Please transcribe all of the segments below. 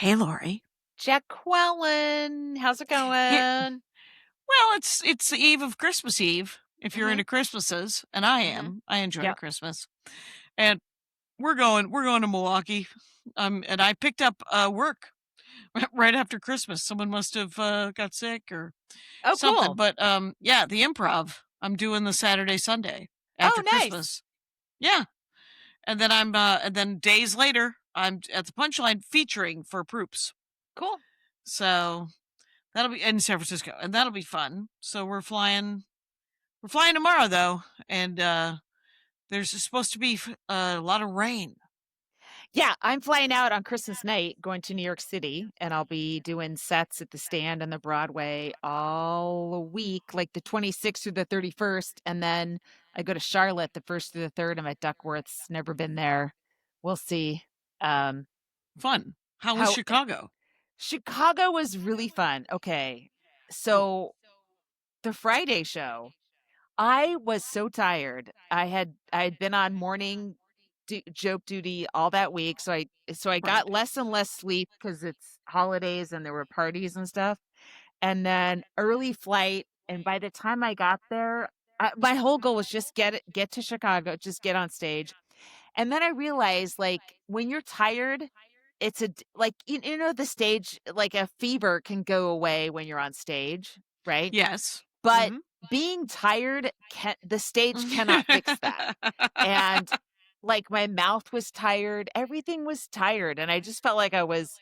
Hey, Laurie. Jacqueline, how's it Here, going? well, it's the eve of Christmas Eve. If you're Mhm, into Christmases, and I mhm. am, I enjoy Yep. Christmas. And we're going to Milwaukee. And I picked up work right after Christmas. Someone must have got sick or Oh, something. cool. But yeah, the Improv. I'm doing the Saturday Sunday after Oh, nice. Christmas. Yeah, and then days later, I'm at the Punchline featuring for Proops. Cool. So that'll be in San Francisco, and that'll be fun. So we're flying. We're flying tomorrow though, and there's supposed to be a lot of rain. Yeah, I'm flying out on Christmas night, going to New York City, and I'll be doing sets at the Stand and the Broadway all week, like the 26th through the 31st, and then I go to Charlotte the 1st through the 3rd. I'm at Duckworth's, never been there. We'll see. Um, Fun. How was how Chicago? Chicago was really fun. Okay. Oh, So the Friday show, I was so tired. I had been on morning joke duty all that week, so I got right. less and less sleep because it's holidays and there were parties and stuff. And then early flight, and by the time I got there, my whole goal was just get to Chicago, just get on stage. And then I realized, like, when you're tired, it's like you know the stage, like a fever can go away when you're on stage, right? Yes. But Mm-hmm. being tired the stage cannot fix that. And, like, my mouth was tired, everything was tired, and I just felt like I was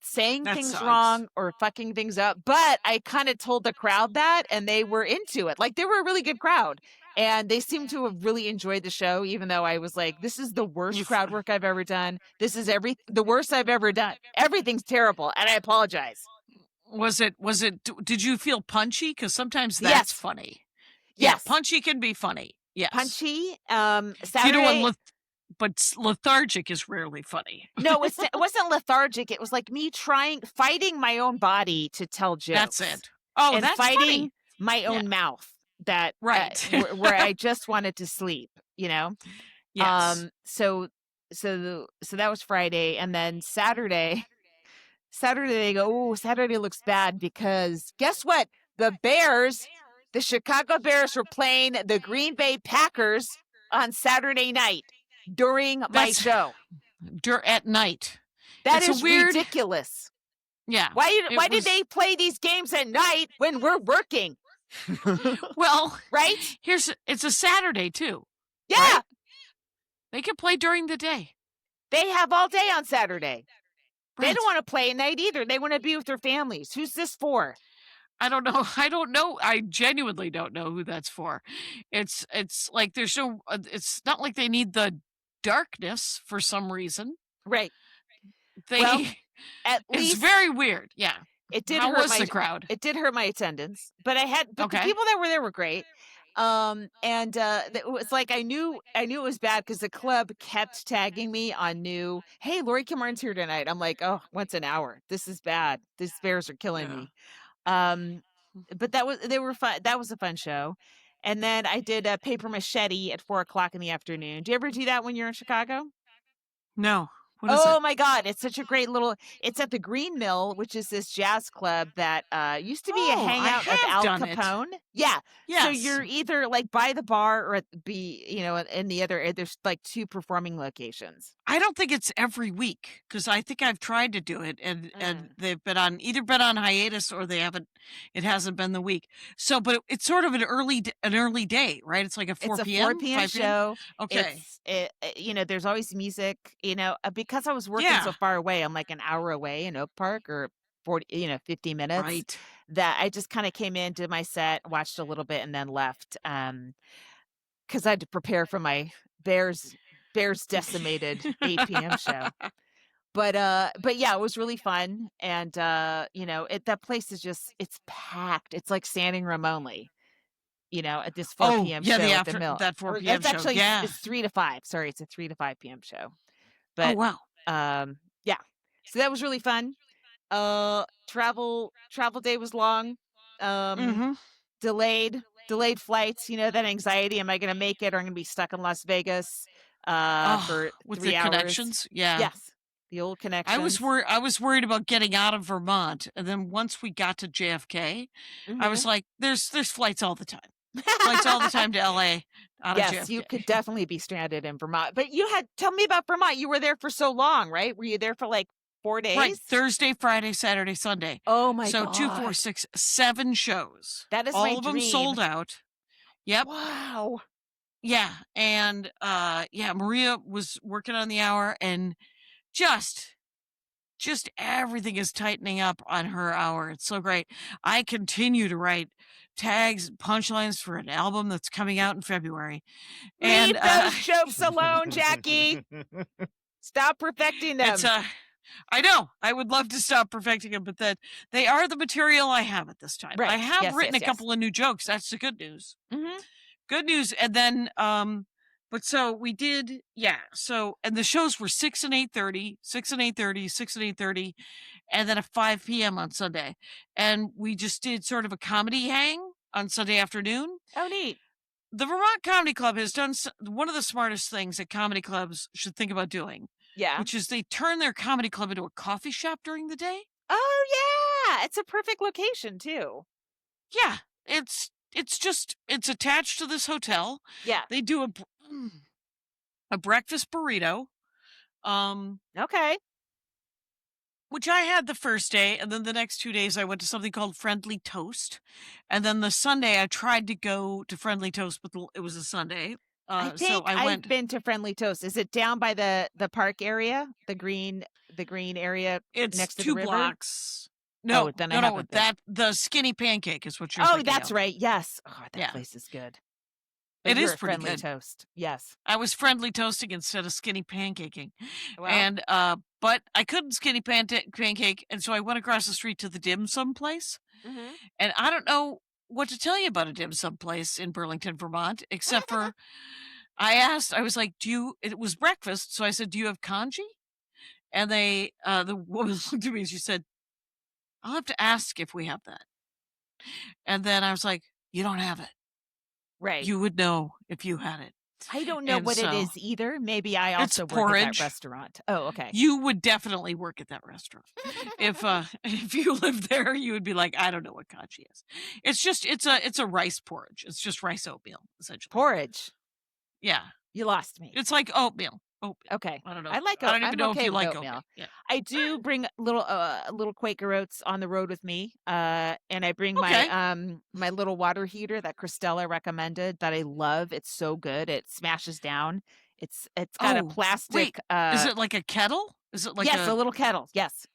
saying That things sucks. wrong or fucking things up, but I kinda told the crowd that, and they were into it. Like, they were a really good crowd, and they seemed to have really enjoyed the show, even though I was like, "This is the You worst f- crowd work I've ever done. This is the worst I've ever done. Everything's terrible, and I apologize." Did you feel punchy? Because sometimes that's Yes. funny. Yeah, Yes. punchy can be funny. Yes. Punchy, You know what? Saturday. Lethargic is rarely funny. No, it wasn't lethargic, it was like me fighting my own body to tell That's jokes it. Oh, and that's fighting funny. my Yeah. own mouth that, Right. where I just wanted to sleep, you know? Yes. So that was Friday, and then Saturday they go, "Ooh, Saturday looks bad because guess what? The Chicago Bears were playing the Green Bay Packers on Saturday night during my That's show." at night. That It's a is weird. ridiculous. Yeah. It Why did was they play these games at night when we're working? well, Right? it's a Saturday too, Yeah, right? They can play during the day. they have all day on Saturday. They don't Right. want to play at night either. They want to be with their families. Who's this for? I don't know. I don't know. I genuinely don't know who that's for. It's like there's no it's not like they need the darkness for some reason. Right. Well, They at it's least very weird. Yeah. it did How hurt was my the crowd? it did hurt my attendance, but the Okay. people that were there were great. And it was like I knew it was bad because the club kept tagging me on new. Hey, Laurie Kimmeren's here tonight. I'm like, oh, once an hour. This is bad. These bears are killing Yeah. me. Um, but they were fun. That was a fun show. And then I did a paper machete at 4 o'clock in the afternoon. Do you ever do that when you're in Chicago? No. What is it? Oh my God, it's such a great little it's at the Green Mill, which is this jazz club that used to be a Oh, I hangout of have Al done it. Capone. Yeah. So Yes. you're either like by the bar or in the other there's like two performing locations. I don't think it's every week because I think I've tried to do it and Mm. they've been on hiatus or they haven't. It hasn't been the week. So, but it's sort of an early day, right? It's like a It's a 4 4 p.m., PM 5 p.m. show. Okay. There's always music, because I was working so Yeah. far away, I'm like an hour away in Oak Park or 50 minutes, Right. that I just kinda came in, did my set, watched a little bit, and then left, 'cause I had to prepare for my Bears Bears decimated 8 PM show. But yeah, it was really fun, and, that place is just it's packed. It's like standing room only. At this 4 Oh, PM yeah. The show at the after Mill. that Or 4 p.m. it's show. actually Yeah. it's 3 to 5, sorry, it's a 3 to 5 PM show. Oh, But, wow. yeah. So that was really fun. Travel day was long. Um, Mm-hmm. delayed flights, that anxiety, am I gonna make it or I'm gonna be stuck in Las Vegas, Oh, for with the 3 hours? connections. Yeah. Yes. The old connections. I was worried about getting out of Vermont, and then once we got to JFK, I was Mhm. like, there's flights all the time. Flights all the time to LA out of Yes, you JFK. could definitely be stranded in Vermont. But you had tell me about Vermont. You were there for so long, right? Were you there for like 4 Right, days? Thursday, Friday, Saturday, Sunday. Oh my So 2, 4, god. 6, 7 shows. That is my All of them dream. sold out. Yep. Wow. Yeah, and, yeah, Maria was working on the hour, and just just everything is tightening up on her hour. It's so great. I continue to write tags and punchlines for an album that's coming out in February, and, Leave those jokes alone, Jackie. Stop perfecting it's, them. I know, I would love to stop perfecting them, but that they are the material I have at this time. I Right. have Yes, written yes, a yes. couple of new jokes, that's the good news. Mhm. Good news, and then, but so we did, yeah, so and the shows were 6 and 8:30, 6 and 8:30, 6 and 8:30, and then at 5 p.m. on Sunday, and we just did sort of a comedy hang on Sunday afternoon. Oh, neat. The Vermont Comedy Club has done one of the smartest things that comedy clubs should think about doing, Yeah. which is they turn their comedy club into a coffee shop during the day. Oh, yeah. It's a perfect location, too. Yeah, it's attached to this hotel. Yeah. They do a breakfast burrito, Okay. which I had the first day, and then the next 2 days I went to something called Friendly Toast, and then the Sunday I tried to go to Friendly Toast, but it was a Sunday, I so think I I've went. been to Friendly Toast. Is it down by the park area? The green area It's next to the 2 river? blocks. Oh, No, then I no, no, haven't been. that the Skinny Pancake is what you're Oh, thinking that's of. right. Yes. Oh, that Yeah, place is good. But it you're is at pretty Friendly good. Toast. Yes. I was friendly toasting instead of skinny pancaking, Well, and, but I couldn't skinny pancake, and so I went across the street to the dim sum place. mhm. And I don't know what to tell you about a dim sum place in Burlington, Vermont, except for I asked, I was like, it was breakfast. So I said, do you have congee? And the woman looked at me and she said, I'll have to ask if we have that. And then I was like, you don't have it. Right. You would know if you had it. I don't know And what it so is either. Maybe I it's also work at that porridge. restaurant. Oh, okay. You would definitely work at that restaurant. If if you lived there, you would be like, I don't know what congee is. It's a rice porridge. It's just rice oatmeal, essentially. Porridge. Yeah. You lost me. It's like oatmeal. Oatmeal. Okay. I don't know. I like I don't even I'm know if okay you with like oatmeal. oatmeal. Yeah. I do bring little Quaker oats on the road with me. And I bring my Okay. my little water heater that Christella recommended that I love. It's so good. It smashes down. It's got a Oh, wait. plastic Is it like a kettle? Is it like yes, a a little kettle. Yes.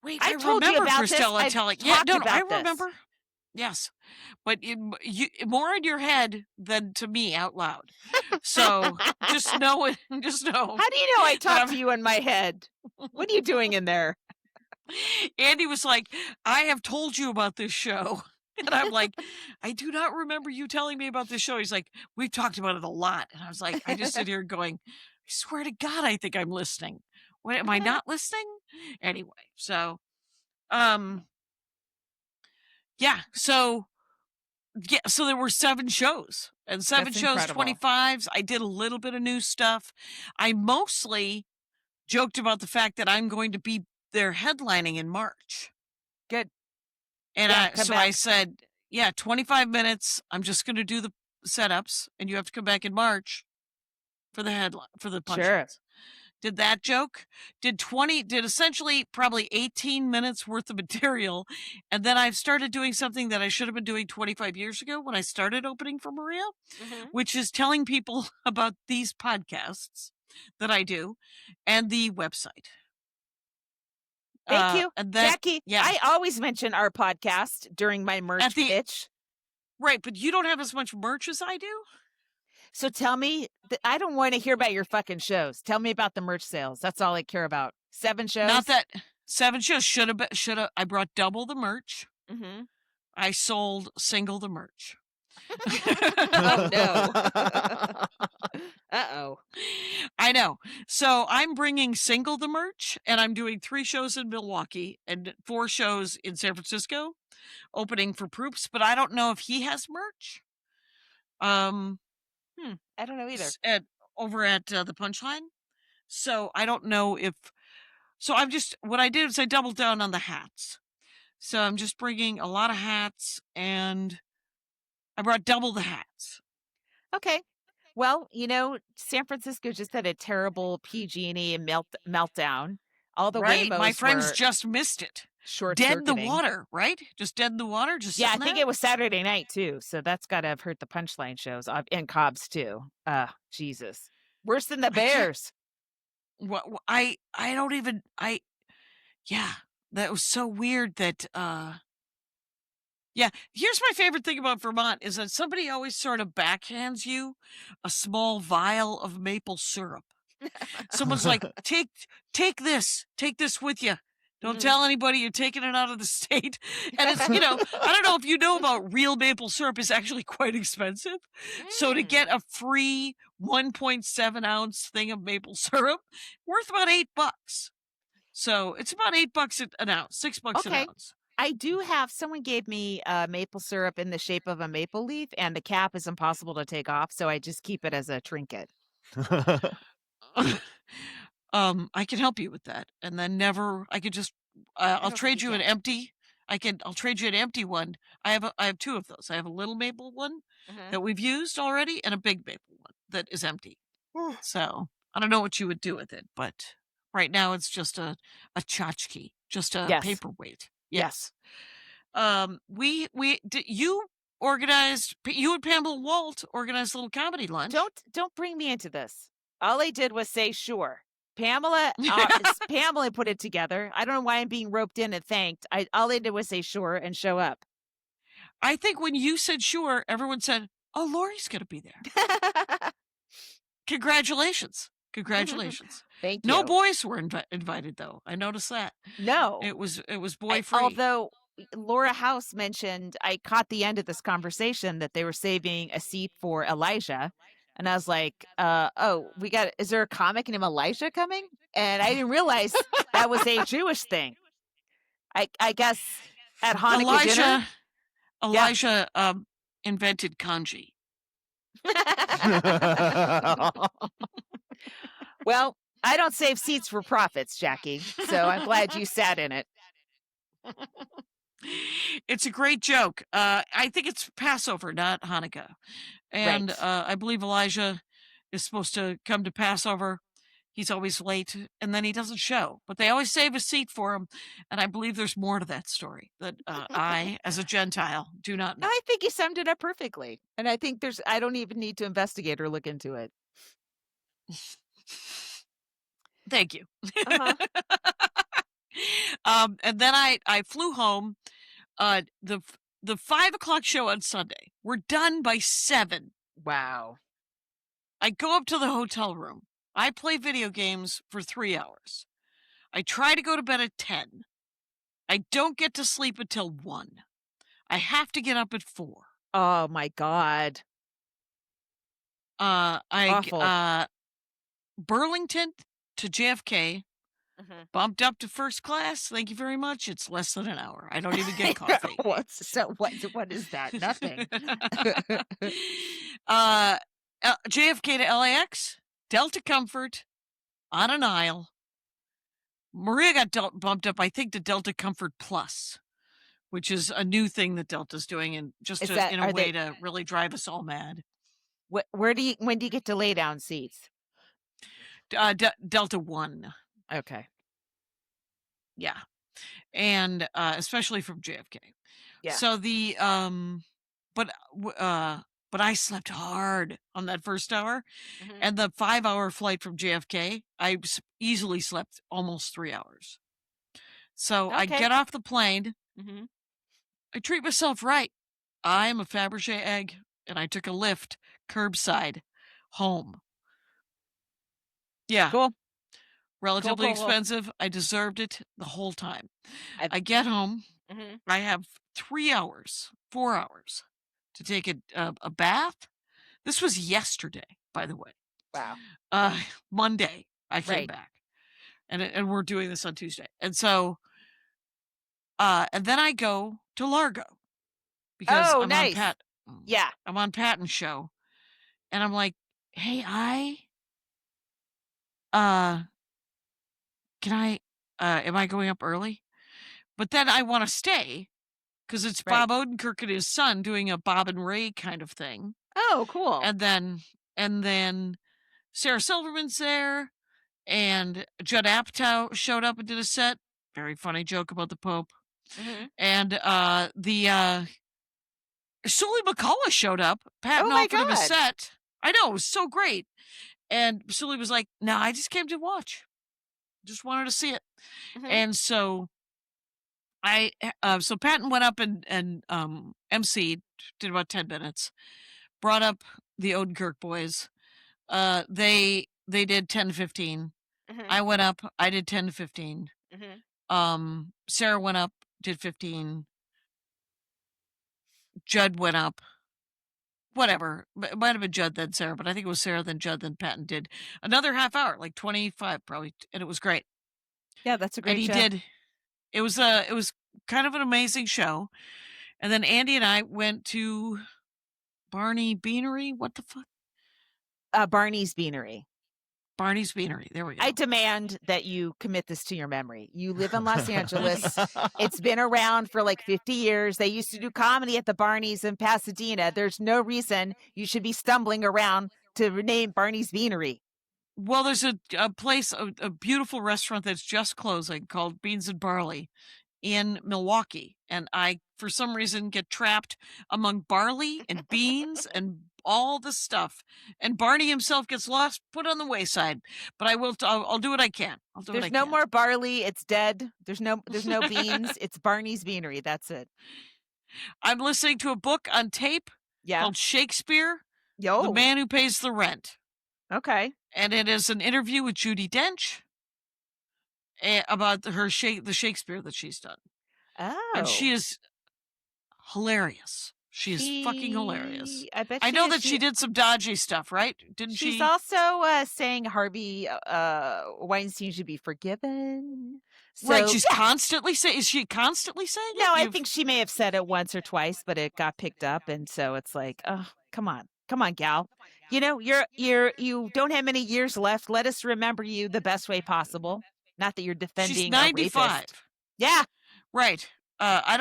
wait, I I've told you remember about this. Christella I've telling. Yeah, talked no, no, I about this. remember. Yes. But you more in your head than to me out loud. So just know it. Just know How do you know I that talk to you in my head? What are you doing in there? Andy was like, I have told you about this show. And I'm like, I do not remember you telling me about this show. He's like, we've talked about it a lot. And I was like, I just sit here going, I swear to God, I think I'm listening. What am I not listening? Anyway, so um yeah, so there were 7 shows. And 7 That's shows, incredible. 25s. I did a little bit of new stuff. I mostly joked about the fact that I'm going to be there headlining in March. Good. And Yeah, come so I back. said, yeah, 25 minutes. I'm just going to do the setups and you have to come back in March for the headline, for the Sure. punchlines. Did that joke, did essentially probably 18 minutes worth of material. And then I've started doing something that I should have been doing 25 years ago when I started opening for Maria, Mhm. which is telling people about these podcasts that I do and the website. Thank you, And then, Jackie. yeah, I always mention our podcast during my at merch the, pitch. right. But you don't have as much merch as I do. So tell me, I don't want to hear about your fucking shows. Tell me about the merch sales. That's all I care about. 7 shows? Not that 7 shows should have. I brought double the merch. Mhm. I sold single the merch. Oh, no. Uh-oh. I know. So I'm bringing single the merch, and I'm doing 3 shows in Milwaukee and 4 shows in San Francisco, opening for Proops. But I don't know if he has merch. I don't know either. Over at the Punchline. So I don't know if so I'm just what I did is I doubled down on the hats. So I'm just bringing a lot of hats and I brought double the hats. Okay. Well, San Francisco just had a terrible PG&E meltdown. All the Right? My Waymos friends were just missed it. Dead in the short-circuiting. water, right? Just dead in the water, just Yeah, I sitting think there. it was Saturday night too, so that's gotta have hurt the Punchline shows, and Cobb's too. Jesus. Worse than the I can't. Bears. I don't even. Yeah, that was so weird that. Yeah, here's my favorite thing about Vermont is that somebody always sort of backhands you a small vial of maple syrup. Someone's like, take this with you. Don't Mhm. tell anybody you're taking it out of the state. And it's, I don't know if you know about real maple syrup is actually quite expensive. So to get Mm. a free 1.7 ounce thing of maple syrup, worth about $8. So it's about $8 an ounce, $6 an Okay. ounce. I do have someone gave me, maple syrup in the shape of a maple leaf, and the cap is impossible to take off, so I just keep it as a trinket. I can help you with that, and then I could just, I I'll don't think trade you you an can. empty. I'll trade you an empty one. I have two of those. I have a little maple one Mhm. that we've used already, and a big maple one that is empty. So I don't know what you would do with it, but right now it's just a tchotchke, just a Yes. paperweight. Yes. Yes. You organized. You and Pamela Walt organized a little comedy lunch. Don't bring me into this. All I did was say, "Sure." Pamela put it together. I don't know why I'm being roped in and thanked. All I did was say, "Sure," and show up. I think when you said sure, everyone said, "Oh, Laurie's going to be there." Congratulations. Congratulations. Thank No you. boys were invited though. I noticed that. No. It was I boy free. although Laura House mentioned I caught the end of this conversation that they were saving a seat for Elijah, and I was like, oh, is there a comic named Elijah coming?" And I didn't realize that was a Jewish thing. I guess at Hanukkah dinner? Elijah Yeah. Elijah invented Congee. Well, I don't save seats for profits, Jackie, so I'm glad you sat in it. It's a great joke. I think it's Passover, not Hanukkah. And Right. I believe Elijah is supposed to come to Passover. He's always late and then he doesn't show, but they always save a seat for him. And I believe there's more to that story that I, as a Gentile, do not know. I think you summed it up perfectly, and I think I don't even need to investigate or look into it. Thank you. Uh-huh. And then I flew home. The 5 o'clock show on Sunday. We're done by 7. Wow. I go up to the hotel room. I play video games for 3 hours. I try to go to bed at 10. I don't get to sleep until 1. I have to get up at 4. Oh my god. I Awful. Burlington to JFK, Mhm. bumped up to first class. Thank you very much. It's less than an hour. I don't even get coffee. What is that? Nothing. uh, JFK to LAX, Delta Comfort on an aisle. Maria got bumped up, I think, to Delta Comfort Plus, which is a new thing that Delta's doing, and just Is that in a are way they to really drive us all mad. when do you get to lay down seats? Delta One, Okay. yeah, and especially from JFK. Yeah. So but uh, but I slept hard on that first hour, Mhm. and the 5 hour flight from JFK, I easily slept almost 3 hours. So I Okay. get off the plane. Mhm. I treat myself right. I am a Fabergé egg, and I took a lift curbside home. Yeah, Cool. Cool, relatively cool, cool. expensive. I deserved it the whole time. I I get home. Mhm. I have 3 hours, 4 hours to take a bath. This was yesterday, by the way. Wow. Uh, Monday I came Right. back, and we're doing this on Tuesday, and so and then I go to Largo because Oh, nice. Yeah. I'm on Patton's show, and I'm like, hey, uh, can I, am I going up early? But then I want to stay because it's Right. Bob Odenkirk and his son doing a Bob and Ray kind of thing. Oh, cool. And then Sarah Silverman's there, and Judd Apatow showed up and did a set. Very funny joke about the Pope. Mhm. And the Sully McCullough showed up. Oh Patton my offered him a god. set. I know, it was so great. And Sully was like, "No, I just came to watch. Just wanted to see it." Mhm. And so so Patton went up and emceed, did about 10 minutes, brought up the Odenkirk boys. They did 10 to 15. Mhm. I went up, I did 10 to 15. Mhm. Sarah went up, did 15. Judd went up. Whatever. It might have been Judd then Sarah, but I think it was Sarah then Judd then Patton did another half hour, like 25 probably, and it was great. Yeah, that's a And great he show. did. It was kind of an amazing show. And then Andy and I went to Barney Beanery. What the fuck? Barney's Beanery. Barney's Beanery. There we I go. demand that you commit this to your memory. You live in Los Angeles. It's been around for like 50 years. They used to do comedy at the Barney's in Pasadena. There's no reason you should be stumbling around to rename Barney's Beanery. Well, there's a place, a beautiful restaurant that's just closing called Beans and Barley in Milwaukee. And I, for some reason, get trapped among barley and beans and all the stuff. And Barney himself gets lost, put on the wayside. But I'll do what I can. I'll do what I There's no can. more barley. It's dead. There's no beans. It's Barney's Beanery. That's it. I'm listening to a book on tape Yeah. called Shakespeare, The Yo. Man Who Pays the Rent. Okay. And it is an interview with Judi Dench about the Shakespeare that she's done. And Oh. she is hilarious. She is fucking hilarious. I bet I she know is. that she did some dodgy stuff, right? Didn't She's she? also saying Harvey Weinstein should be forgiven. Right, So she's yeah, constantly saying. Is she constantly saying no, it? I think she may have said it once or twice, but it got picked up, and so it's like, oh, come on, gal. You know, you don't have many years left. Let us remember you the best way possible. Not that you're She's defending a 95. rapist. Yeah. Right. I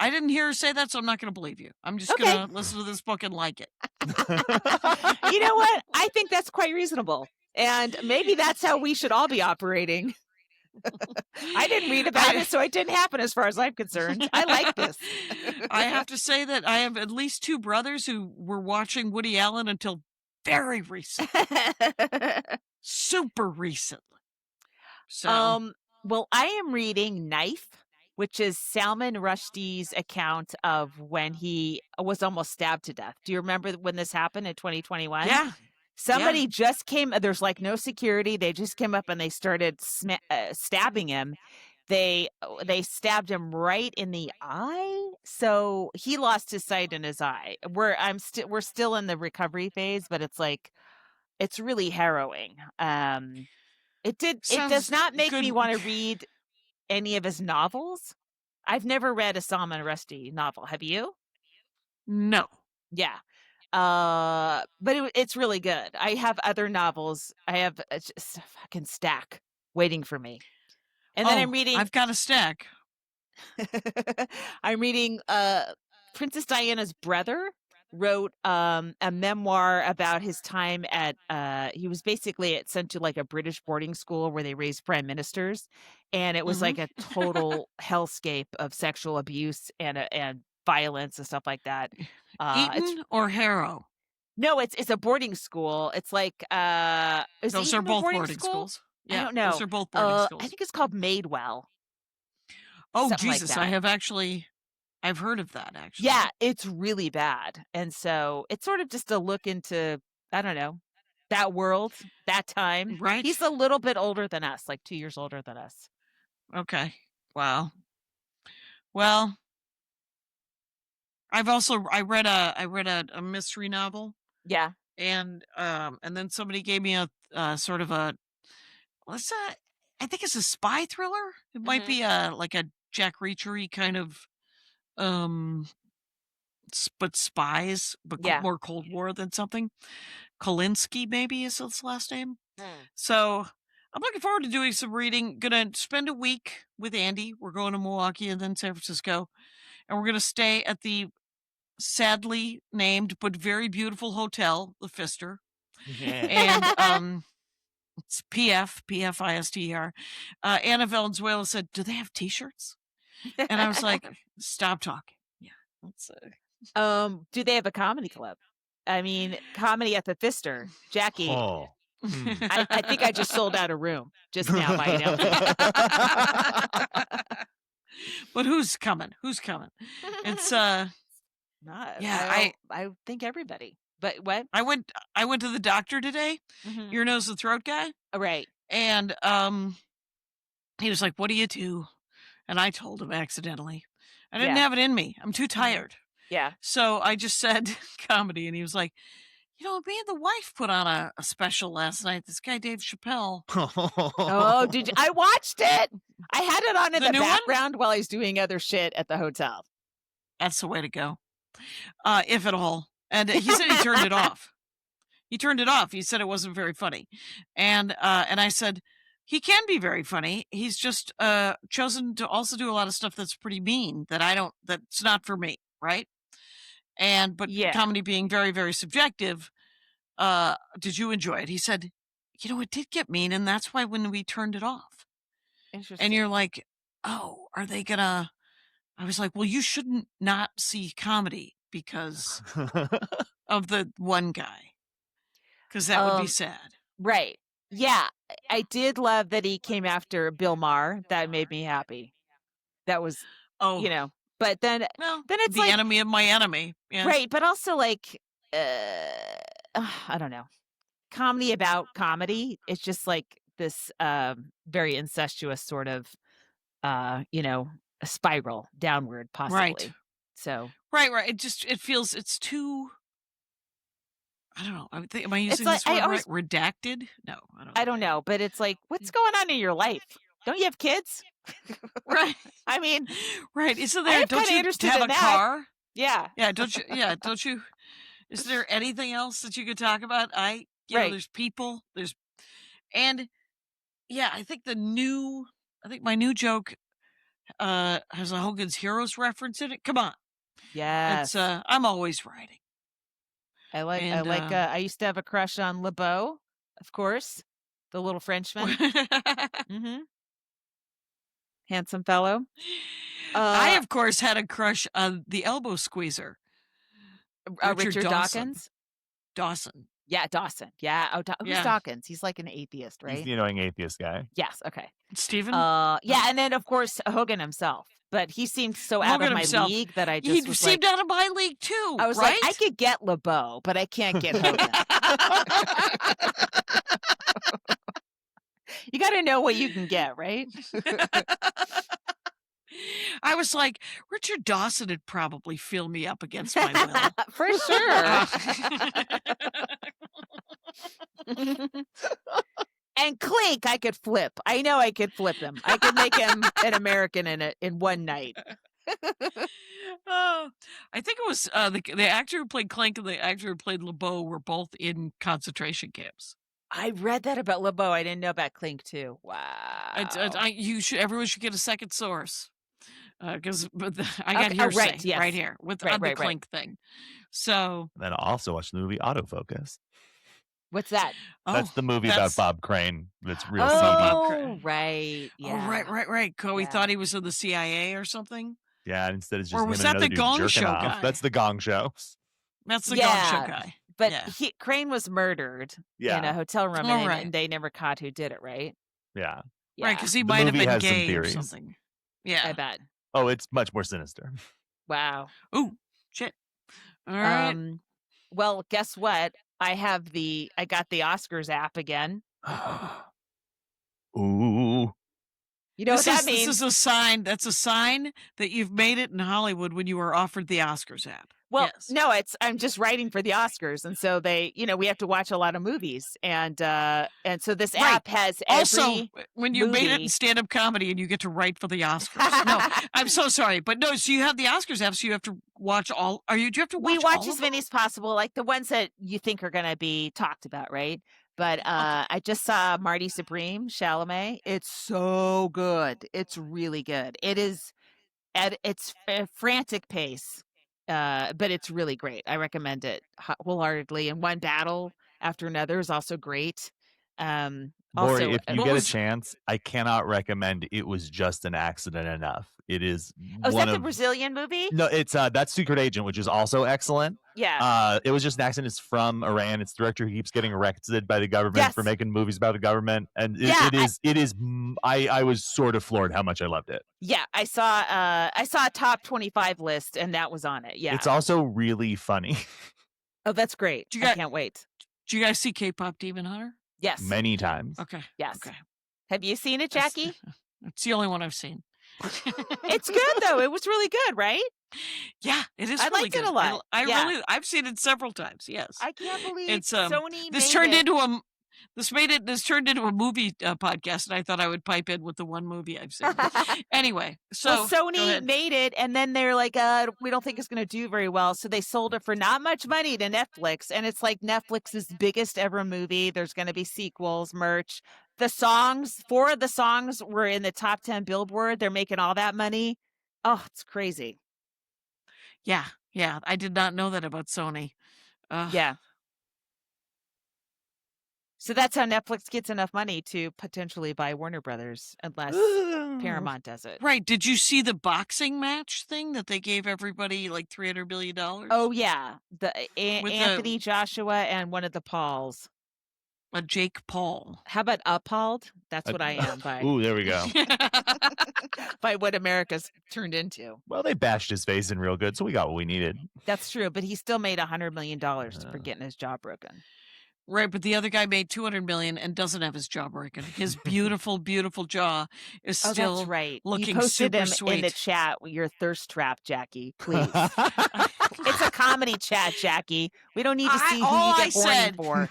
didn't hear her say that, so I'm not going to believe you. I'm just going Okay. to listen to this book and like it. You know what? I think that's quite reasonable. And maybe that's how we should all be operating. I didn't read about it, so it didn't happen as far as I'm concerned. I like this. I have to say that I have at least two brothers who were watching Woody Allen until very recent, super recently. So, Well, I am reading Knife, which is Salman Rushdie's account of when he was almost stabbed to death. Do you remember when this happened in 2021? yeah. Somebody just came, there's like no security. They just came up and they started stabbing him. They stabbed him right in the eye. So he lost his sight in his eye. We're still in the recovery phase, but it's like, it's really harrowing. It does Sounds not make me good. want to read any of his novels. I've never read a Salman Rushdie novel. Have you? No. Yeah. But it's really good. I have other novels. I have just a fucking stack waiting for me. And then I'm reading I've got a stack. I'm reading Princess Diana's brother wrote a memoir about his time at he was basically sent to like a British boarding school where they raised prime ministers, and it was like a total hellscape of sexual abuse and violence and stuff like that. It's Eton or Harrow? no, it's a boarding school. It's like is Those are Eton a both boarding boarding school? schools. I Yeah, don't those know. are both boarding I schools. think it's called Madewell, Oh, something like Jesus. that. I've heard of that, actually. Yeah, it's really bad. And so it's sort of just a look into, I don't know, that world, that time. Right? He's a little bit older than us, like 2 years older than us. Okay. Wow. Well, I read a mystery novel, Yeah. and then somebody gave me a sort of a what's that? I think it's a spy thriller. It might Mhm. be a like a Jack Reachery kind of um but spies, but Yeah. more Cold War than something. Kolinsky, maybe is his last name. Mm. So I'm looking forward to doing some reading. Gonna spend a week with Andy. We're going to Milwaukee and then San Francisco. And we're gonna stay at the sadly named but very beautiful hotel, the Pfister. And it's PFISTER. Anna Valenzuela said, "Do they have T-shirts?" And I was like, "Stop talking." Yeah, that's Do they have a comedy club? I mean, comedy at the Pfister. Jackie, Oh. I think I just sold out a room just now by announcing. But who's coming? Who's coming? It's Not, yeah, I think everybody. But what? I went to the doctor today, Mhm. ear, nose, and throat guy, Oh, right. and he was like, "What do you do?" And I told him accidentally. I didn't Yeah. have it in me. I'm too tired. Yeah. So I just said comedy, and he was like, "You know, me and the wife put on a special last night. This guy Dave Chappelle." Oh, did you? I watched it. I had it on in The the new one? background while I was doing other shit at the hotel. That's the way to go, if at all. And he said he turned it off. He turned it off. He said it wasn't very funny, and I said he can be very funny. He's just chosen to also do a lot of stuff that's pretty mean that I don't. That's not for me, right? And but Yeah. comedy being very very subjective. Did you enjoy it? He said, "You know, it did get mean, and that's why when we turned it off." Interesting. And you're like, "Oh, are they gonna?" I was like, "Well, you shouldn't not see comedy because of the one guy, because that would be sad." Right. Yeah. I did love that he came after Bill Maher. That made me happy. That was, Oh, you know, but then well, it's the like, enemy of my enemy. Yeah. right. But also like, I don't know, comedy about comedy. It's just like this very incestuous sort of, you know, a spiral downward possibly. Right. So Right. It feels it's too. I don't know. Am I using like, this word I always, right? Redacted? No, I don't. I don't know, but it's like, what's going on in your life? Don't you have kids? Right. I mean, Right. Isn't I there? am Don't kinda you interested have in a that. car? Yeah. Yeah. Don't you? Yeah. Don't you? Is there anything else that you could talk about? You know, Right. there's people. And yeah, I think my new joke has a Hogan's Heroes reference in it. Come on. Yes. It's I'm always writing. And I used to have a crush on LeBeau, of course, the little Frenchman. Mm-hmm. Handsome fellow. I of course had a crush on the elbow squeezer. Richard Dawkins. Dawson. Yeah, Dawson. Yeah. Oh, who's Yeah. Dawkins? He's like an atheist, right? He's the annoying atheist guy. Yes. Okay. Stephen? Yeah, and then of course Hogan himself. But he seemed so out Hogan of my himself. league that I He just was seemed like, out of my league too. I was right? like, I could get LeBeau, but I can't get Hogan. You got to know what you can get, right? I was like, Richard Dawson would probably fill me up against my will. For sure. And Clink, I could flip. I know I could flip him. I could make him an American in one night. Oh, I think it was the actor who played Clank and the actor who played LeBeau were both in concentration camps. I read that about LeBeau. I didn't know about Clink too. Wow. Everyone should get a second source because I got hearsay right, yes. right here with Right, on the right. Clink thing. So Then I also watched the movie Autofocus. What's that? That's the movie about Bob Crane. That's real Oh, seedy. Bob Crane. Right. Yeah. Oh, right. Coey Yeah. thought he was in the CIA or something. Yeah, and instead it's just Or him was and that another the dude Gong jerking Show off. guy? That's the Gong Show. That's the Gong Show guy. But Yeah. Crane was murdered in a Yeah, hotel room, Oh, and, right. and they never caught who did it, right? yeah. Yeah, Right, because he The might have movie been has some gay or theories. something. I Yeah. bet. Oh, it's much more sinister. Wow. Ooh, shit. All right. Well, guess what? I got the Oscars app again. Ooh. You know what that This means? is a sign. That's a sign that you've made it in Hollywood when you were offered the Oscars app. Well, Yes. no, I'm just writing for the Oscars, and so we have to watch a lot of movies, and so this Right. app has Also, when you made it movie. in stand-up comedy and you get to write for the Oscars. No, I'm so sorry, but no. So you have the Oscars app, so you have to watch all? Do you have to watch We watch all as of many them? as possible, like the ones that you think are going to be talked about, right? But I just saw Marty Supreme, Chalamet. It's so good. It's really good. It is at its frantic pace, but it's really great. I recommend it wholeheartedly. And One Battle After Another is also great. Laurie, Also, if you What get a was- chance, I cannot recommend It Was Just an Accident Enough. It is is one that the of Brazilian movie? no, it's that's Secret Agent, which is also excellent. Yeah. It Was Just an Accident. It's from Iran. It's the director who keeps getting arrested by the government for Yes. making movies about the government, and Yeah, it is. I was sort of floored how much I loved it. Yeah, I saw a top 25 list and that was on it. Yeah. It's also really funny. Oh, that's great. Do you I got- can't wait. Do you guys see K-pop Demon Hunter? Yes. Many times. Okay. Yes. Okay. Have you seen it, Jackie? It's the only one I've seen. It's good though. It was really good, right? Yeah, it is I really liked it good. a lot. Yeah. I've seen it several times. Yes. I can't believe It's Sony this made turned it. this turned into a movie podcast, and I thought I would pipe in with the one movie I've seen. Anyway, so Well, go Sony ahead. made it, and then they're like, we don't think it's going to do very well. So they sold it for not much money to Netflix. And it's like Netflix's biggest ever movie. There's going to be sequels, merch. The songs, 4 of the songs were in the top 10 Billboard. They're making all that money. Oh, it's crazy. Yeah, I did not know that about Sony. Yeah. So that's how Netflix gets enough money to potentially buy Warner Brothers, unless Paramount does it. Right. Did you see the boxing match thing that they gave everybody like $300 million? Oh, yeah. The With Anthony Joshua and one of the Pauls. Jake Paul. How about appalled? That's what I am by Ooh, there we go. by what America's turned into. Well, they bashed his face in real good, so we got what we needed. That's true, but he still made $100 million for getting his jaw broken. Right, but the other guy made $200 million and doesn't have his jaw broken. His beautiful, beautiful jaw is still that's right. looking You posted super him sweet. in the chat. Your thirst trap, Jackie. Please. It's a comedy chat, Jackie. We don't need to see who all you I get horny said- for.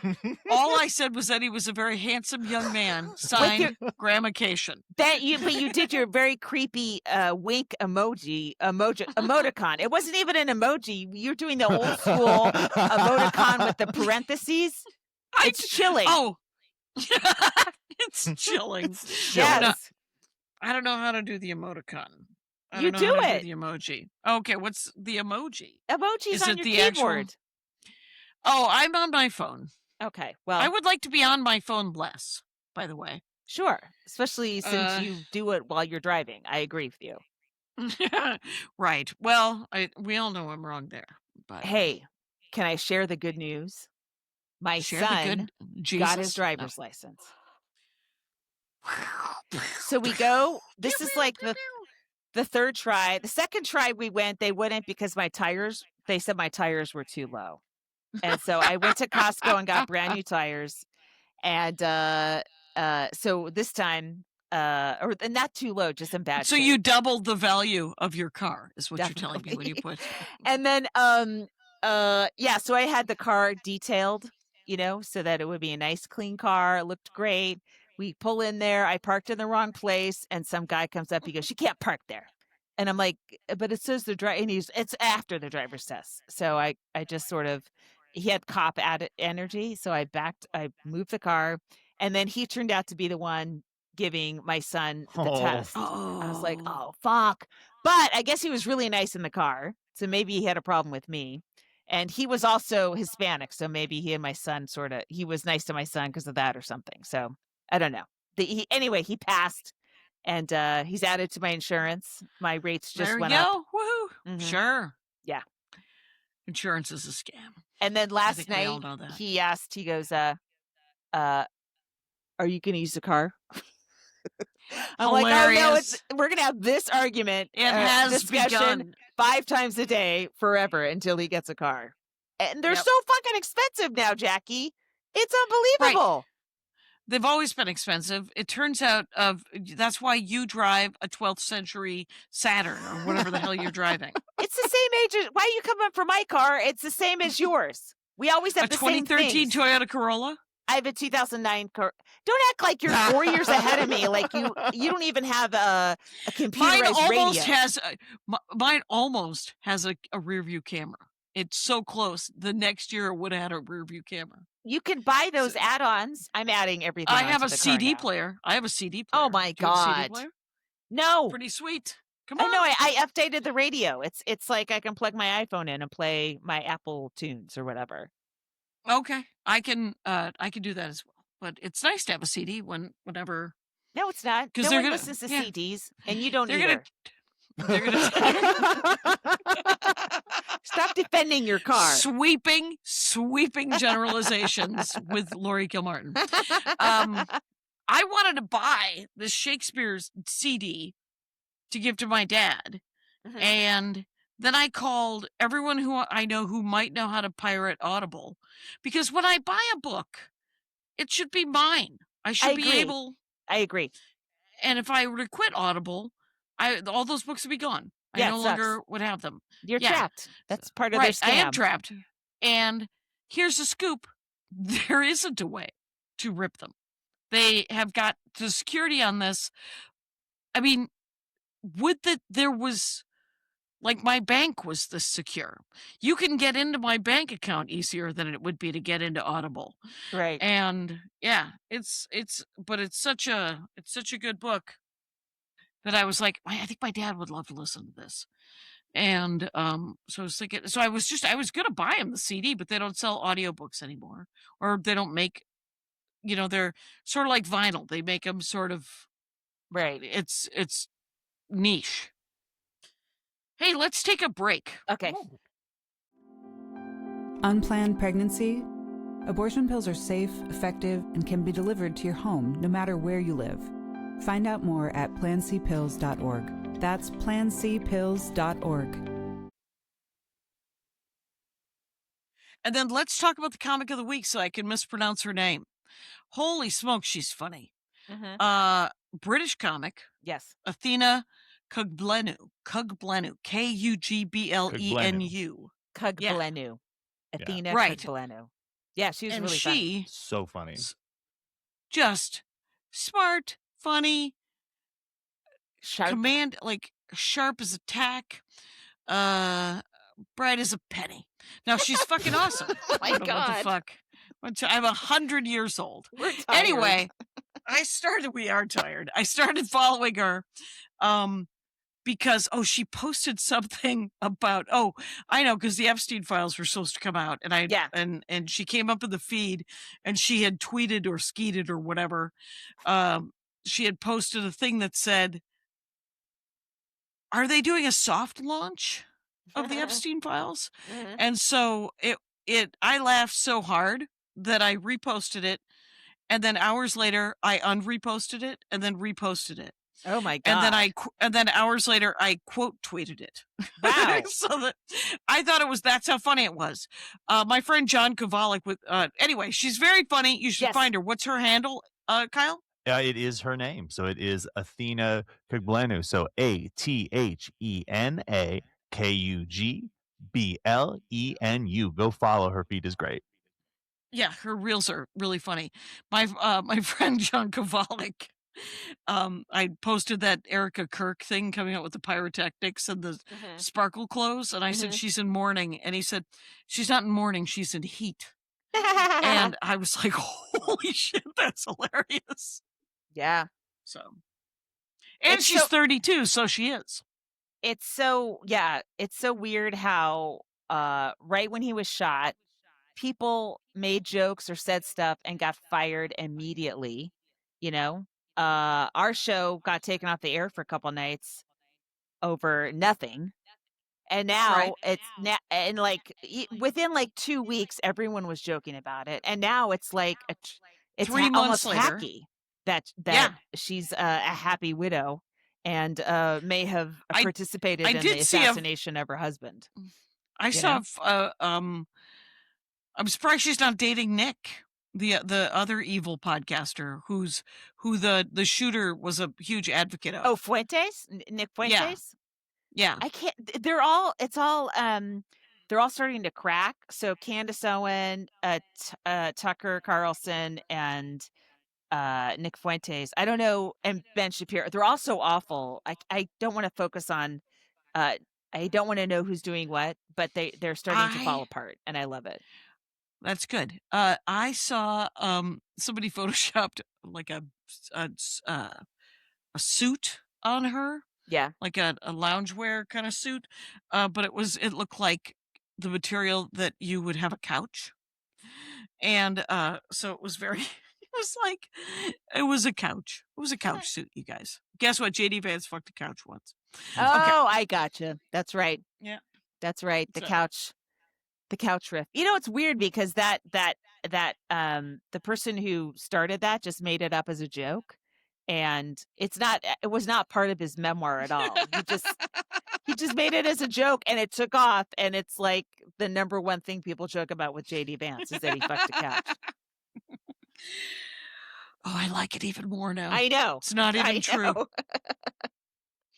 All I said was that he was a very handsome young man. Signed, Gramication. But you did your very creepy wink emoticon. It wasn't even an emoji. You're doing the old school emoticon with the parentheses. It's chilling. Oh, it's chilling. Yes. I don't know how to do the emoticon. I You don't know do how to it. do the emoji. Okay, what's the emoji? Emojis Is on it your the actual- keyboard. Oh, I'm on my phone. Okay. Well, I would like to be on my phone less, by the way. sure. Especially since Uh, you do it while you're driving. I agree with you. Right. Well, we all know I'm wrong there. But Hey, can I share the good news? My share the son good Jesus. got his driver's license. So we go. This is like the third try. The second try we went, they wouldn't because they said my tires were too low. And so I went to Costco and got brand new tires. And so this time, or not too low, just in bad So shape. you doubled the value of your car, is what you're telling me when you put. And then yeah, so I had the car detailed, so that it would be a nice clean car. It looked great. We pull in there. I parked in the wrong place, and some guy comes up. He goes, "You can't park there." And I'm like, "But it says the driver." And it's after the driver's test. So I just sort of, he had cop energy. So I moved the car, and then he turned out to be the one giving my son the test. Oh. I was like, "Oh fuck!" But I guess he was really nice in the car, so maybe he had a problem with me. And he was also Hispanic, so maybe he and my son he was nice to my son because of that or something. So I don't know. Anyway, he passed, and he's added to my insurance. My rates just There you went up. go. Woohoo. Mhm. Sure. Yeah. Insurance is a scam. And then I last think we night all know that. he asked, he goes, "Are you going to use the car?" I'm like, "Oh no, Hilarious. we're going to have this argument, It has discussion begun. 5 times a day forever until he gets a car." And they're Yep. so fucking expensive now, Jackie. It's unbelievable. They've always been expensive. It turns out that's why you drive a 12th century Saturn or whatever the hell you're driving. It's the same age as, why are you coming for my car? It's the same as yours. We always have A the same 2013 things. Toyota Corolla? I have a 2009 Don't act like you're 4 years ahead of me. Like you don't even have a computerized radio. Mine almost has a rear view camera. It's so close. The next year it would have had a rear view camera. You can buy those add-ons. I'm adding everything. I have onto a the car CD now. player. I have a CD player. Oh my Do you have a CD God. player? No. Pretty sweet. Come Oh on. no, I updated the radio. It's like I can plug my iPhone in and play my Apple tunes or whatever. Okay. I can do that as well. But it's nice to have a CD whenever. No, it's not. 'Cause No they're one gonna- listens to yeah. CDs, and you don't They're either. They're gonna Stop defending your car. sweeping generalizations with Laurie Kilmartin. I wanted to buy the Shakespeare's CD to give to my dad, Mhm. and then I called everyone who I know who might know how to pirate Audible, because when I buy a book, it should be mine. I should be agree. able. I agree. And if I were to quit Audible, all those books would be gone. Yeah, I it no sucks. longer would have them. You're Yeah. trapped. That's part of their Right, scam. I am trapped. And here's the scoop: there isn't a way to rip them. They have got the security on this. I mean, there was, like, my bank was this secure. You can get into my bank account easier than it would be to get into Audible. Right. And yeah, but it's such a good book that I was like, I think my dad would love to listen to this. And so I was thinking, I was gonna buy him the CD, but they don't sell audiobooks anymore, or they don't make, they're sort of like vinyl. They make them sort of, Right. it's niche. Hey, let's take a break. Okay. Unplanned pregnancy? Abortion pills are safe, effective, and can be delivered to your home no matter where you live. Find out more at plancpills.org. That's plancpills.org. And then let's talk about the comic of the week so I can mispronounce her name. Holy smoke, she's funny. Mhm. British comic, Yes. Athena Kugblenu, Kugblenu. Kugblenu. Athena Right. Kugblenu. Yeah, she was And really she So funny. just smart, funny, sharp. like sharp as a tack, bright as a penny. Now she's fucking awesome. Oh my I don't know what the God. fuck. I'm 100 years old. We're tired. Anyway, we are tired. I started following her because she posted something about, I know, because the Epstein files were supposed to come out, and and she came up in the feed, and she had tweeted or skeeted or whatever. She had posted a thing that said, "Are they doing a soft launch of the Epstein files?" Mhm. And so I laughed so hard that I reposted it, and then hours later I unreposted it and then reposted it. Oh my God. And then hours later I quote tweeted it. Wow. So that I thought that's how funny it was. My friend John Kovalik anyway, she's very funny. You should Yes. find her. What's her handle, Kyle? It is her name. So it is Athena Kugblenu. So ATHENA KUGBLENU. Go follow her. Feed is great. Yeah, her reels are really funny. My friend John Kovalik, I posted that Erica Kirk thing coming out with the pyrotechnics and the Mhm. sparkle clothes, and I said Mhm. she's in mourning, and he said she's not in mourning, she's in heat. And I was like, holy shit, that's hilarious. Yeah. So, and It's she's so- 32, so she is. It's so weird how right when he was shot, people made jokes or said stuff and got fired immediately. Our show got taken off the air for a couple nights over nothing. And now Right. and like within like 2 weeks, everyone was joking about it. And now it's like it's 3 months almost later. hacky that Yeah. she's a happy widow and may have participated I in did the see assassination of her husband. I saw, I'm surprised she's not dating Nick, the other evil podcaster who the shooter was a huge advocate of. Oh, Fuentes? Nick Fuentes? Yeah. I can't. They're all. It's all they're all starting to crack. So Candace Owen, Tucker Carlson, and Nick Fuentes. I don't know, and Ben Shapiro. They're all so awful. I don't want to focus on. I don't want to know who's doing what, but they're starting to fall apart, and I love it. That's good. I saw somebody photoshopped like a suit on her. Yeah. Like a loungewear kind of suit. But it looked like the material that you would have a couch. And so it was very it was a couch. It was a couch suit, you guys. Guess what? JD Vance fucked a couch once. Oh, I gotcha. That's right. Yeah. That's right. The couch riff. It's weird because that the person who started that just made it up as a joke, and it was not part of his memoir at all. He just made it as a joke, and it took off, and it's like the number one thing people joke about with JD Vance is that he fucked a couch. Oh, I like it even more now. I know. It's not even true.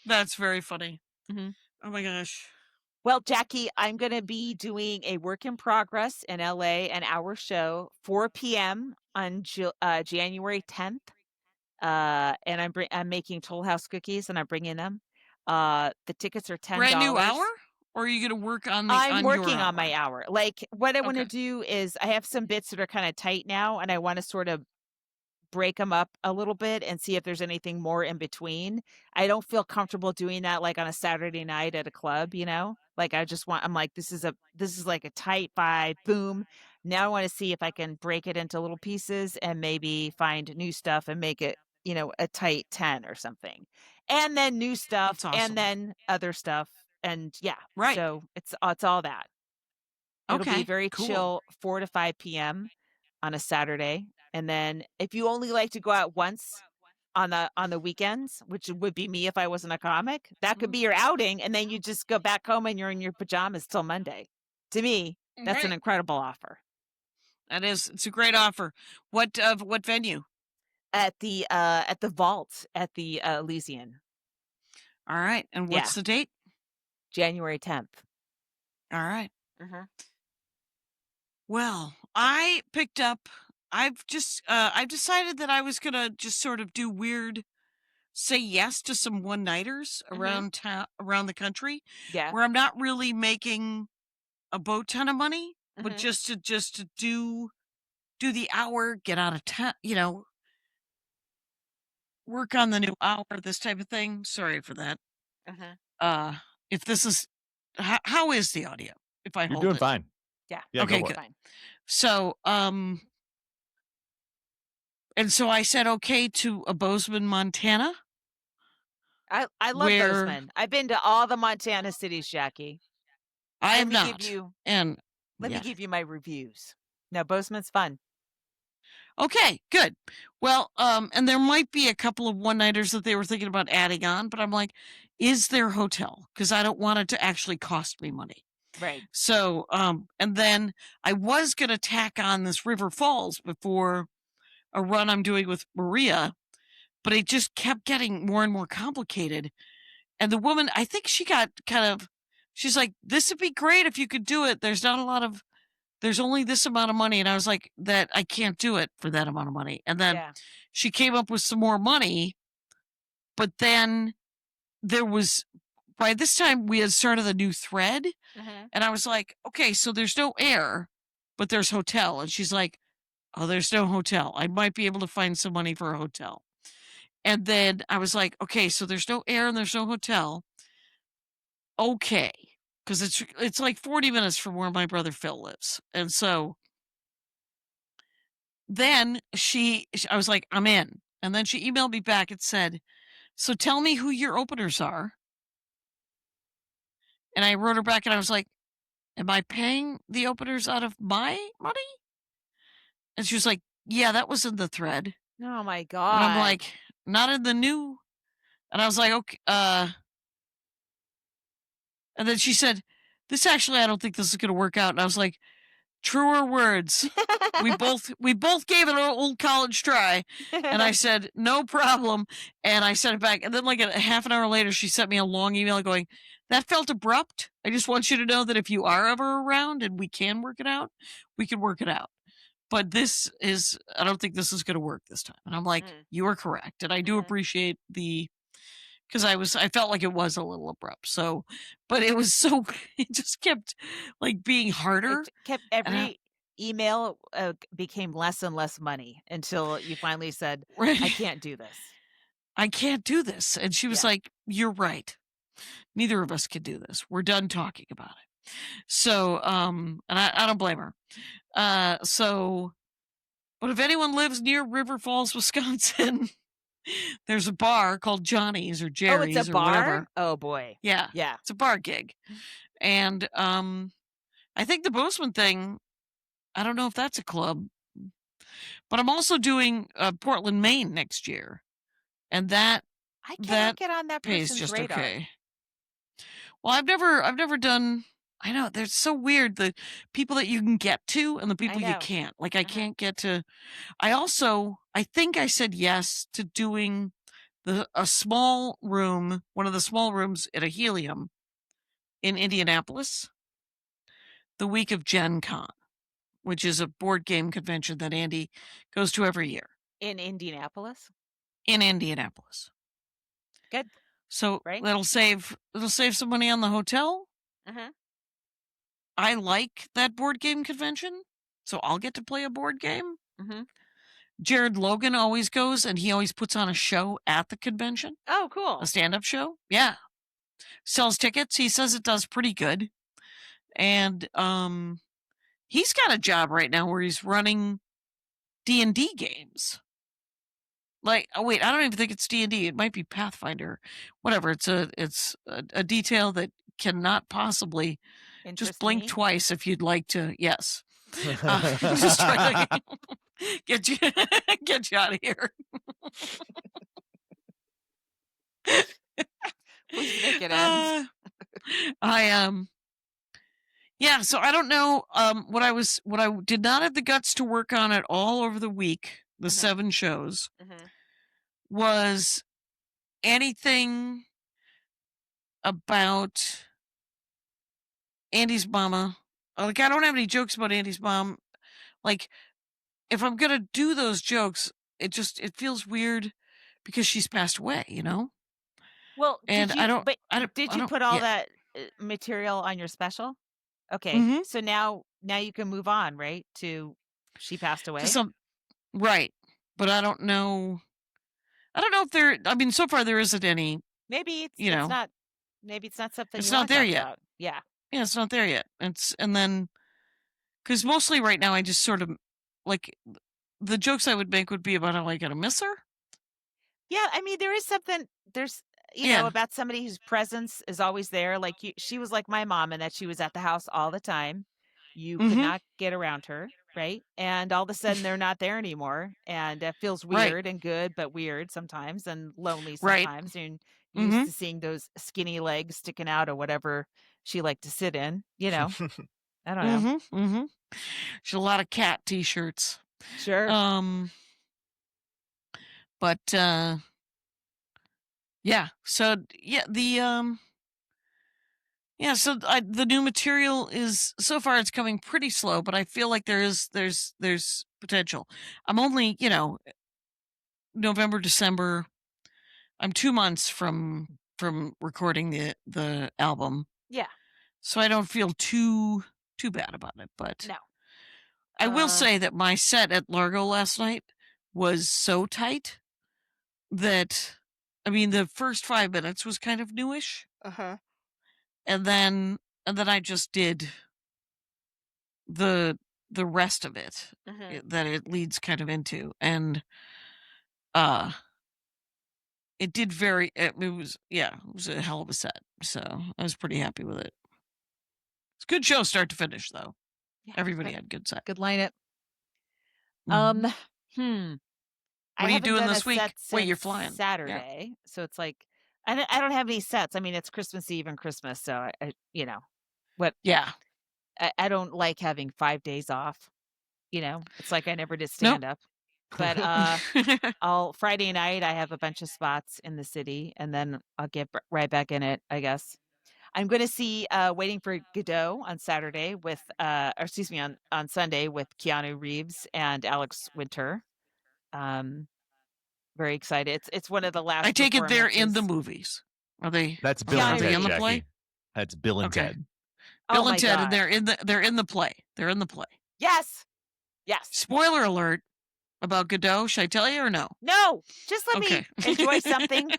That's very funny. Mm-hmm. Oh my gosh. Well, Jackie, I'm going to be doing a work in progress in LA, an hour show, 4 p.m. on January 10th. And I'm making Toll House cookies, and I'm bringing them. The tickets are $10. Brand new hour? Or are you going to work on the? I'm working on my hour. Like, what I want to Okay. do is I have some bits that are kind of tight now, and I want to sort of break them up a little bit and see if there's anything more in between. I don't feel comfortable doing that like on a Saturday night at a club, Like I'm like, this is like a tight 5, boom. Now I want to see if I can break it into little pieces and maybe find new stuff and make it, a tight 10 or something. And then new stuff. That's awesome. And then other stuff. And yeah. Right. So it's all that. It'll be very cool. chill, 4 to 5 p.m. on a Saturday. And then if you only like to go out once on the weekends, which would be me if I wasn't a comic, that could be your outing. And then you just go back home and you're in your pajamas till Monday. To me, that's an incredible offer. That is. It's a great offer. What venue? At the Vault at the Elysian. All right. And what's the date? January 10th. All right. Mm-hmm. Well, I've decided that I was going to just sort of say yes to some one-nighters around town, around the country. Yeah. Where I'm not really making a boat ton of money, but just to do the hour, get out of town, work on the new hour, this type of thing. Sorry for that. If this is, how is the audio? If I You're hold doing it? fine. Yeah. Okay, good. Fine. So, and so I said okay to a Bozeman, Montana. I love Bozeman. I've been to all the Montana cities, Jackie. I have not. Let me give you my reviews. No, Bozeman's fun. Okay, good. Well, and there might be a couple of one-nighters that they were thinking about adding on, but I'm like, is there a hotel? Because I don't want it to actually cost me money. Right. So, and then I was going to tack on this River Falls before a run I'm doing with Maria, but it just kept getting more and more complicated. And the woman, I think she got she's like, this would be great if you could do it. There's only this amount of money. And I was like, that I can't do it for that amount of money. And then she came up with some more money, but then by this time we had started a new thread. And I was like, okay, so there's no air, but there's hotel. And she's like, oh, there's no hotel. I might be able to find some money for a hotel. And then I was like, okay, so there's no air and there's no hotel. Okay. Because it's like 40 minutes from where my brother Phil lives. And so then I was like, I'm in. And then she emailed me back and said, so tell me who your openers are. And I wrote her back and I was like, am I paying the openers out of my money? And she was like, yeah, that was in the thread. Oh my God. And I'm like, not in the new. And I was like, okay. And then she said, this actually, I don't think this is going to work out. And I was like, truer words. we both gave it an old college try. And I said, no problem. And I sent it back. And then like a half an hour later, she sent me a long email going, that felt abrupt. I just want you to know that if you are ever around and we can work it out, we can work it out. But I don't think this is going to work this time. And I'm like, you are correct. And I do appreciate because I felt like it was a little abrupt. So, but it was it just kept like being harder. It kept every email became less and less money until you finally said, I can't do this. I can't do this. And she was like, you're right. Neither of us can do this. We're done talking about it. So, and I don't blame her. But if anyone lives near River Falls, Wisconsin, there's a bar called Johnny's or Jerry's it's a or bar? whatever. Oh boy. Yeah. Yeah. It's a bar gig. And I think the Bozeman thing, I don't know if that's a club, but I'm also doing Portland, Maine next year. And that I can't get on that pays person's just radar. okay. Well, I've never done. I know they're so weird. The people that you can get to and the people you can't. Like I can't get to. I think I said yes to doing a small room, one of the small rooms at a Helium in Indianapolis, the week of Gen Con, which is a board game convention that Andy goes to every year. In Indianapolis? In Indianapolis. Good. So right? it'll save some money on the hotel. I like that board game convention, so I'll get to play a board game. Jared Logan always goes, and he always puts on a show at the convention. Oh, cool. A stand-up show. Yeah. Sells tickets. He says it does pretty good. And he's got a job right now where he's running D&D games. Like, oh wait, I don't even think it's D&D. It might be Pathfinder. Whatever. It's a detail that cannot possibly just blink twice if you'd like to. Yes. Just trying to get you out of here. Please make it end. Yeah, so I don't know what I did not have the guts to work on at all over the week, the 7 shows, was anything about Andy's mama. Like, I don't have any jokes about Andy's mom. Like, if I'm going to do those jokes, it feels weird because she's passed away, you know? Well, and did you put all that material on your special? Okay. So now you can move on, right? To she passed away. Right. But I don't know if so far there isn't any. Maybe it's not maybe it's not something it's you not want to there talk yet. About. Yeah. Yeah, it's not there yet. And then because mostly right now I just sort of like the jokes I would make would be about how I gotta miss her. Yeah, I mean there is something about somebody whose presence is always there. Like she was like my mom in that she was at the house all the time. You could not get around her, right? And all of a sudden they're not there anymore, and it feels weird and good, but weird sometimes and lonely sometimes. And you're used to seeing those skinny legs sticking out or whatever she liked to sit in. I don't know. She had a lot of cat T-shirts. Sure. But yeah. So yeah, the new material is so far it's coming pretty slow, but I feel like there's potential. I'm only, November, December. I'm 2 months from recording the album. Yeah. So I don't feel too bad about it, but no. I will say that my set at Largo last night was so tight that the first 5 minutes was kind of newish. And then I just did the rest of it that it leads kind of into, and it did it was a hell of a set, so I was pretty happy with it. It's a good show start to finish though. Yeah, everybody had good set. Good lineup. What I are you doing this week? Wait, you're flying Saturday, so it's like I don't have any sets. I mean, it's Christmas Eve and Christmas, so I I don't like having 5 days off. It's like I never did stand up. But Friday night I have a bunch of spots in the city, and then I'll get right back in it, I guess. I'm going to see Waiting for Godot on Saturday with, or excuse me, on Sunday with Keanu Reeves and Alex Winter. Very excited. It's one of the last. I take it they're in the movies. Are they? That's Bill Keanu and Ted, in the Jackie. play? That's Bill and Okay. Ted. Bill Oh my and Ted, God. and they're in the play. They're in the play. Yes. Spoiler alert about Godot. Should I tell you or no? No, just let Okay. me enjoy something.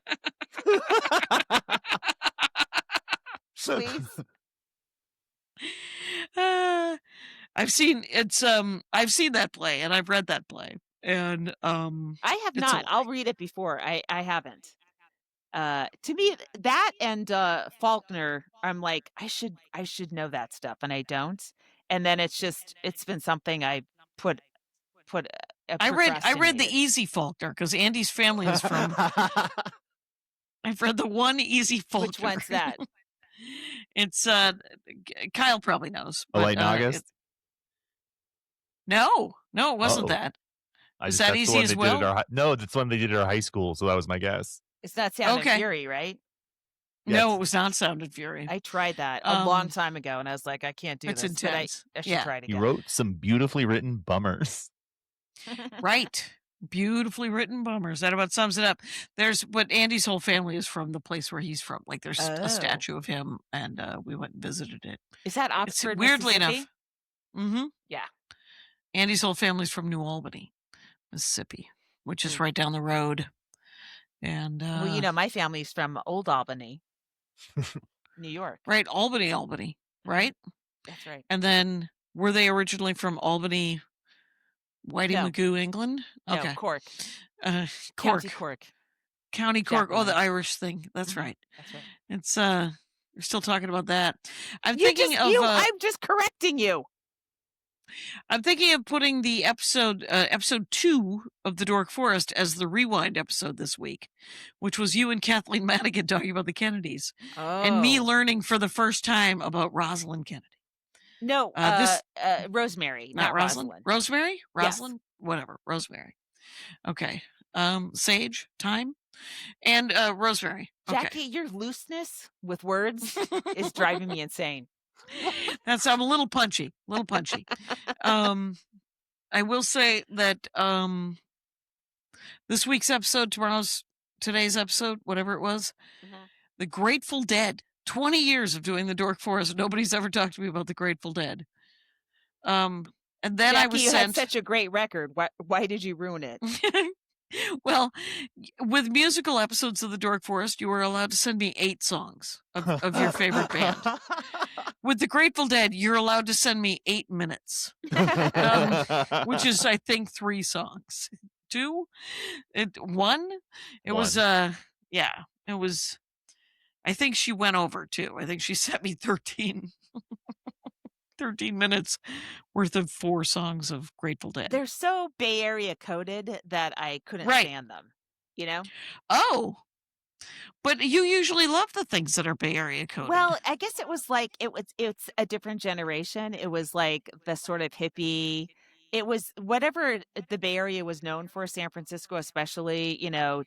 Please. I've seen that play and I've read that play. And I have it's a not. lot. I'll read it before. I haven't. To me, that and Faulkner, I'm like, I should know that stuff, and I don't. And then it's been something I put. I read the procrastinated. Easy Faulkner because Andy's family is from. I've read the one Easy Faulkner. Which one's that? It's Kyle probably knows. Oh, But, Light in August? No, it wasn't that. Is that easy as well? No, that's one they did at our high school, so that was my guess. It's not Sound Okay. and Fury, right? No, it was not Sound and Fury. I tried that a long time ago, and I was like, I can't do It's this. intense. But I should try it He again. wrote some beautifully written bummers. Right. Beautifully written bummers. That about sums it up. But Andy's whole family is from the place where he's from. Like there's a statue of him, and we went and visited it. Is that Oxford, weirdly Mississippi? enough. Mm-hmm. Yeah. Andy's whole family's from New Albany, Mississippi, which is right down the road. And well, my family's from Old Albany, New York. Right, Albany, right? That's right. And then were they originally from Albany, Whiting Magoo, England? Okay. No, Cork. Cork. County Cork. County Cork. Exactly. Oh, the Irish thing. That's right. That's right. It's we're still talking about that. I'm just correcting you. I'm thinking of putting the episode 2 of The Dork Forest as the rewind episode this week, which was you and Kathleen Madigan talking about the Kennedys. And me learning for the first time about Rosalind Kennedy. No, Rosemary, not Rosalind. Rosemary? Yes. Rosalind? Whatever. Rosemary. Okay. Sage, time, and Rosemary. Okay. Jackie, your looseness with words is driving me insane. I'm a little punchy. I will say that this week's episode, today's episode, whatever it was, The Grateful Dead. 20 years of doing the Dork Forest. Nobody's ever talked to me about the Grateful Dead. And then Jackie, I was you sent. had such a great record. Why did you ruin it? Well, with musical episodes of the Dork Forest, you were allowed to send me 8 songs of your favorite band. With the Grateful Dead, you're allowed to send me 8 minutes, which is, I think, 3 songs. 2? 1? It was, it was, I think she went over, too. I think she sent me 13 minutes worth of 4 songs of Grateful Dead. They're so Bay Area coded that I couldn't stand them, you know? Oh, but you usually love the things that are Bay Area coded. Well, I guess it was like, it's a different generation. It was like the sort of hippie, it was whatever the Bay Area was known for, San Francisco especially,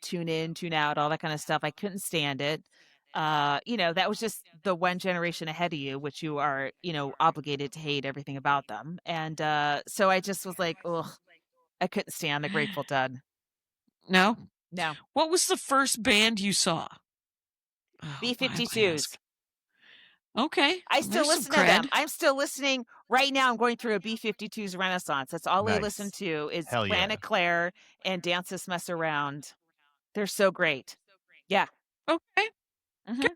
tune in, tune out, all that kind of stuff. I couldn't stand it. That was just the one generation ahead of you, which you are, obligated to hate everything about them. And so I just was like, ugh, I couldn't stand the Grateful Dead. No? No. What was the first band you saw? B-52s. Okay. I still listen to them. I'm still listening. Right now, I'm going through a B-52s renaissance. That's all I listen to is Planet Claire and Dance This Mess Around. They're so great. Yeah. Okay. Mm-hmm.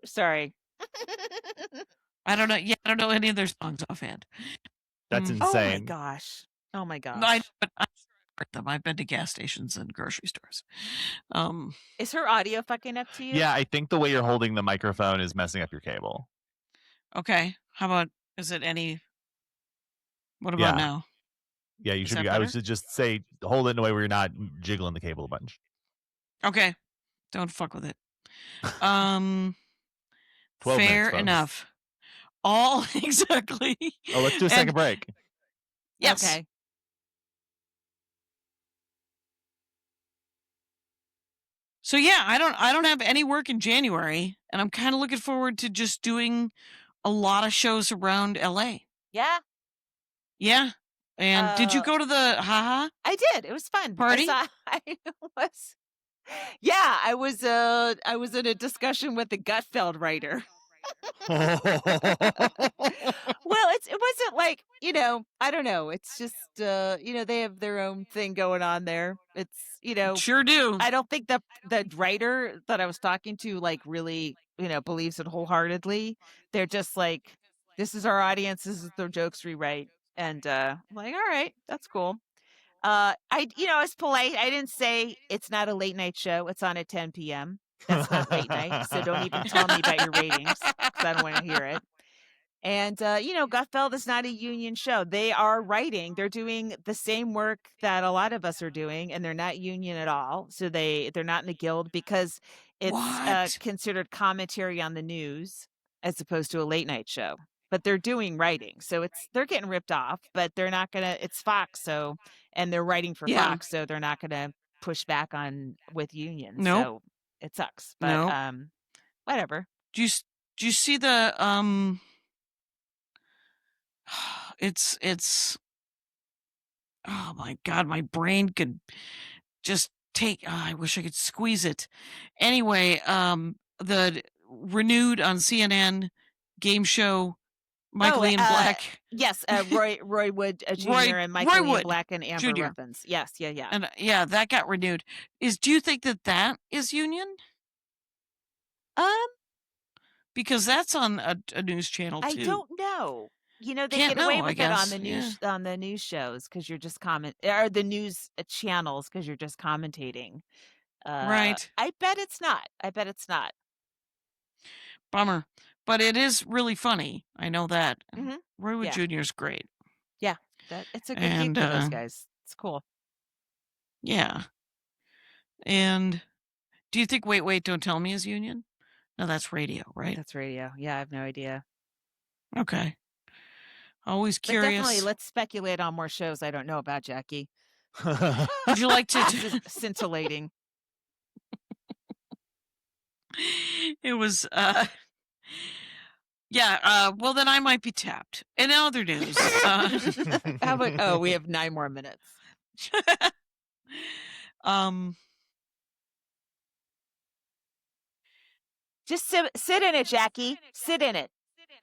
Sorry. I don't know. Yeah, I don't know any of their songs offhand. That's insane. Oh my gosh. No, but I'm sure I've heard them. I've been to gas stations and grocery stores. Is her audio fucking up to you? Yeah, I think the way you're holding the microphone is messing up your cable. Okay. How about, is it any, what about now? Yeah, you should be. I would just say hold it in a way where you're not jiggling the cable a bunch. Okay. Don't fuck with it. 12 fair minutes, enough. All exactly. Oh, let's do a second break. Yes. So yeah, I don't have any work in January, and I'm kind of looking forward to just doing a lot of shows around LA. Yeah. Yeah. And did you go to the haha I did. It was fun. party? I was. Yeah, I was in a discussion with the Gutfeld writer. Well, it wasn't like, I don't know. It's just they have their own thing going on there. It's, Sure do. I don't think the writer that I was talking to like really, believes it wholeheartedly. They're just like, this is our audience, this is the jokes we write. And I'm like, all right, that's cool. I was polite. I didn't say it's not a late night show. It's on at 10 p.m. That's not late night. So don't even tell me about your ratings because I don't want to hear it. And, Gutfeld is not a union show. They are writing. They're doing the same work that a lot of us are doing, and they're not union at all. So they're not in the guild because it's What? considered commentary on the news as opposed to a late night show. But they're doing writing. So they're getting ripped off, but they're not going to, it's Fox. And they're writing for Yeah. Fox. So they're not going to push back with unions. Nope. So it sucks. But, Nope. whatever. Do you see the it's oh my God, my brain could just take I wish I could squeeze it. Anyway, the renewed on CNN game show Michael Ian Black. Yes, Roy Wood Jr. and Roy Michael Ian Wood Black and Amber Jr. Ruffins. Yes, yeah. And yeah, that got renewed. Do you think that is union? Because that's on a news channel too. I don't know. They Can't get away know, I with it on guess, the news yeah. on the news shows because you're just or the news channels because you're just commentating. Right. I bet it's not. Bummer. But it is really funny. I know that. Mhm. Roy Wood Yeah. Jr. is great. Yeah, it's a good And gig for those guys. It's cool. yeah. And do you think Wait, Don't Tell Me is union? No, that's radio, right? That's radio. Yeah, I have no idea. Okay. Always But definitely, curious. let's speculate on more shows I don't know about, Jackie. Would you like to This is scintillating. It was yeah, well then I might be tapped. In other news, How about we have 9 more minutes. Just sit in it, Jackie. Sit in it.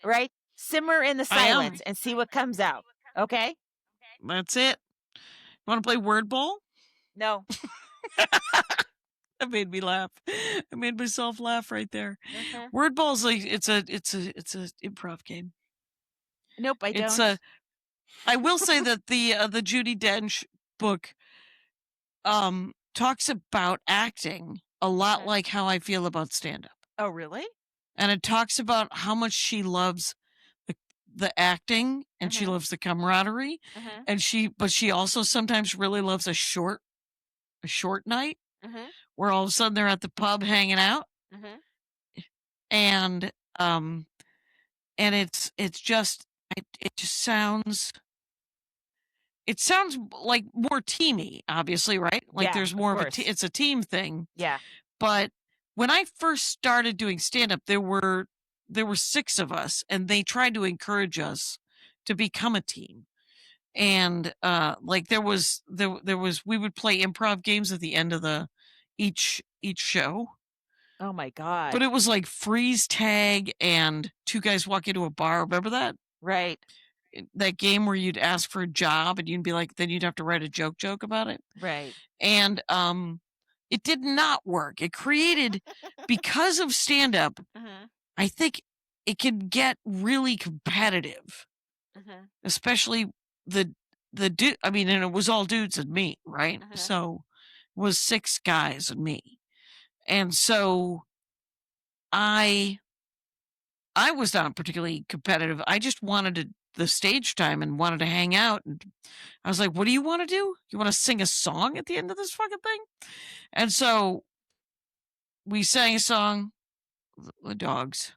Right? Simmer in the silence and see what comes out. Okay? That's it. You want to play Word Bowl? No. That made me laugh. I made myself laugh right there. Mhm. Word Ball's like it's a improv game. Nope, I don't. I will say that the Judi Dench book talks about acting a lot like how I feel about stand-up. Oh, really? And it talks about how much she loves the acting and she loves the camaraderie and she also sometimes really loves a short night where all of a sudden they're at the pub hanging out. And it's just it just sounds like more teamy, obviously, right? Like Yeah, there's of more of course. it's a team thing. Yeah. But when I first started doing stand-up, there were 6 of us, and they tried to encourage us to become a team. And like there was we would play improv games at the end of each show. Oh my God. But it was like freeze tag and 2 guys walk into a bar. Remember that? Right. That game where you'd ask for a job and you'd be like, then you'd have to write a joke about it. Right. And it did not work. It created, because of stand-up, I think it can get really competitive, especially the dude. I mean, and it was all dudes and me, right? So it was 6 guys and me. And so I was not particularly competitive. I just wanted the stage time and wanted to hang out. And I was like, what do you want to do? You want to sing a song at the end of this fucking thing? And so we sang a song, the dogs.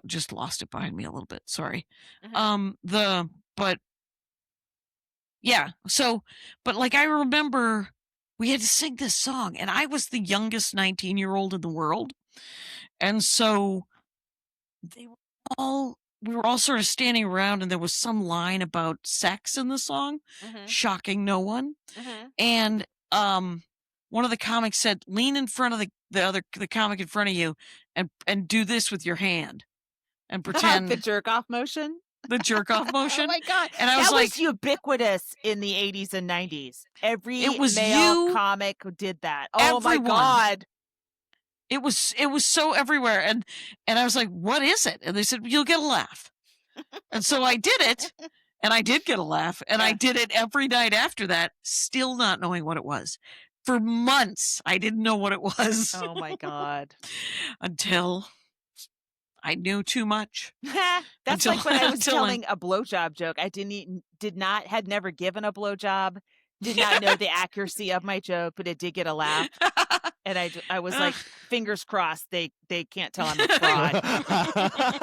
Just lost it behind me a little bit. Sorry. But yeah. So, but like I remember we had to sing this song, and I was the youngest 19-year-old in the world. And so they were we were all sort of standing around, and there was some line about sex in the song, shocking no one. And one of the comics said, lean in front of the comic in front of you and do this with your hand and pretend the jerk off motion. the jerk off motion. Oh my God. And I was that like, was ubiquitous in the 80s and 90s. Every It was male you, comic did that. Oh my everyone. God. It was so everywhere. And I was like, what is it? And they said, you'll get a laugh. And so I did it, and I did get a laugh, and I did it every night after that, still not knowing what it was. For months, I didn't know what it was. Oh my God. Until I knew too much. That's Until- like when I was until I- telling a blowjob joke. I had never given a blowjob, did not know the accuracy of my joke, but it did get a laugh. And I was like, fingers crossed, they can't tell I'm a fraud.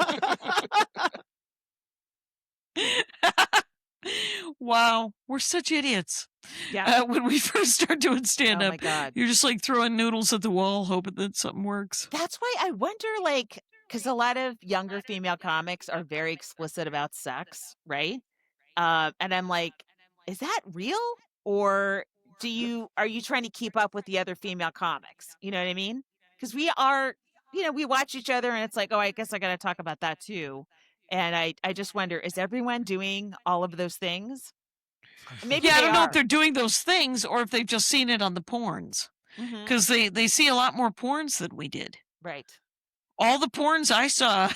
Wow, we're such idiots. Yeah. When we first start doing Oh stand-up, my God. you're just like throwing noodles at the wall, hoping that something works. That's why I wonder, like, because a lot of younger female comics are very explicit about sex, right? And I'm like, is that real? Or are you trying to keep up with the other female comics? You know what I mean? Because we are, we watch each other and it's like, oh, I guess I got to talk about that too. And I just wonder, is everyone doing all of those things? Maybe I they don't know are. if they're doing those things or if they've just seen it on the porns. Mhm. Because they see a lot more porns than we did. Right. All the porns I saw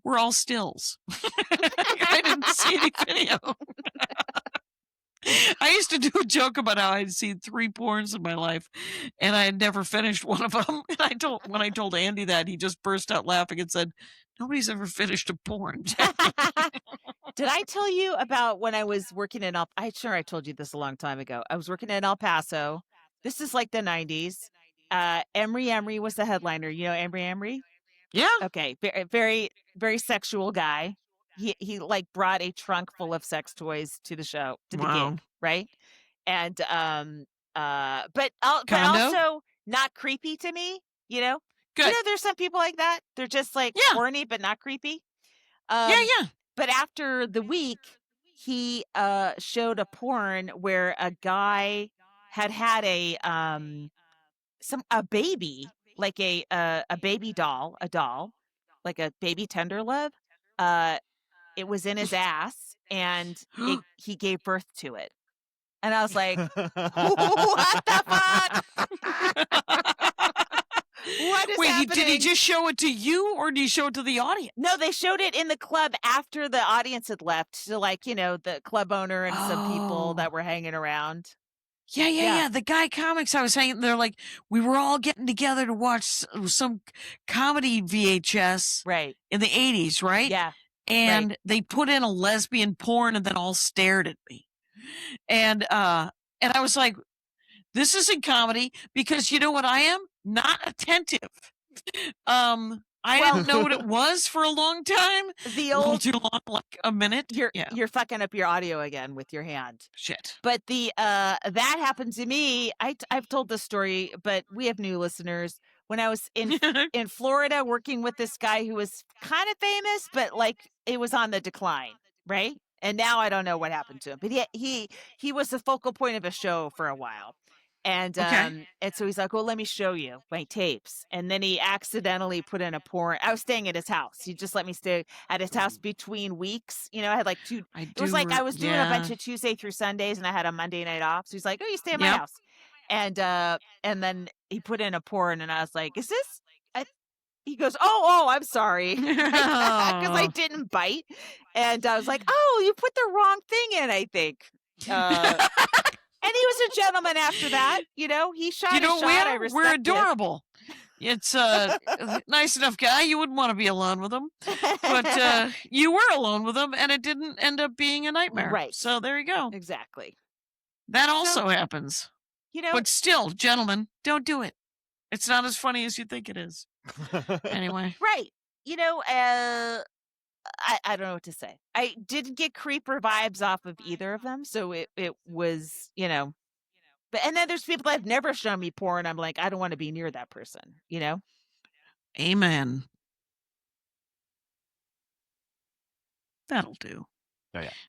were all stills. I didn't see any video. I used to do a joke about how I'd seen 3 porns in my life, and I had never finished one of them. And when I told Andy that, he just burst out laughing and said, "Nobody's ever finished a porn." Did I tell you about when I was working in I'm sure I told you this a long time ago. I was working in El Paso. This is like the 90s. Emery was the headliner. You know Emery Emery? Yeah. Okay. Very, very, very sexual guy. He like brought a trunk full of sex toys to the show, to the Wow. gig, right? And but Condo? also not creepy to me, Good. there's some people like that. They're just like Yeah. horny but not creepy. Yeah. But after the week, he showed a porn where a guy had a baby, like a baby doll, like a baby tender love. It was in his ass, and he gave birth to it. And I was like, what the fuck? What is Wait, happening? did he just show it to you, or did he show it to the audience? No, they showed it in the club after the audience had left. So, like, the club owner and some people that were hanging around. Yeah. The guy comics I was hanging, they're like, we were all getting together to watch some comedy VHS Right. in the 80s, right? Yeah. And they put in a lesbian porn and then all stared at me. And I was like, this isn't comedy, because you know what I am? Not attentive. I didn't know what it was for a long time. The A little old too long, like a minute. you're fucking up your audio again with your hand. Shit. But the that happened to me. I've told this story, but we have new listeners. When I was in Florida working with this guy who was kind of famous, but like it was on the decline, right? And now I don't know what happened to him. But he was the focal point of a show for a while. And Okay. and so he's like, well, let me show you my tapes. And then he accidentally put in a porn. I was staying at his house. He just let me stay at his house between weeks. I had like 2. It was like I was doing a bunch of Tuesday through Sundays, and I had a Monday night off. So he's like, oh, you stay at my Yep. house. And then he put in a porn, and I was like, is this? He goes, oh, I'm sorry, because I didn't bite. And I was like, oh, you put the wrong thing in, I think. And he was a gentleman after that. He shot his shot. I respect we're it. adorable. It's a nice enough guy. You wouldn't want to be alone with him. But you were alone with him, and it didn't end up being a nightmare. Right. So there you go. Exactly. That also happens. But still, gentlemen, don't do it. It's not as funny as you think it is. Anyway. Right. I don't know what to say. I didn't get creeper vibes off of either of them. So it was, But and then there's people that have never shown me porn. I'm like, I don't want to be near that person, you know? Amen. That'll do. Oh, yeah.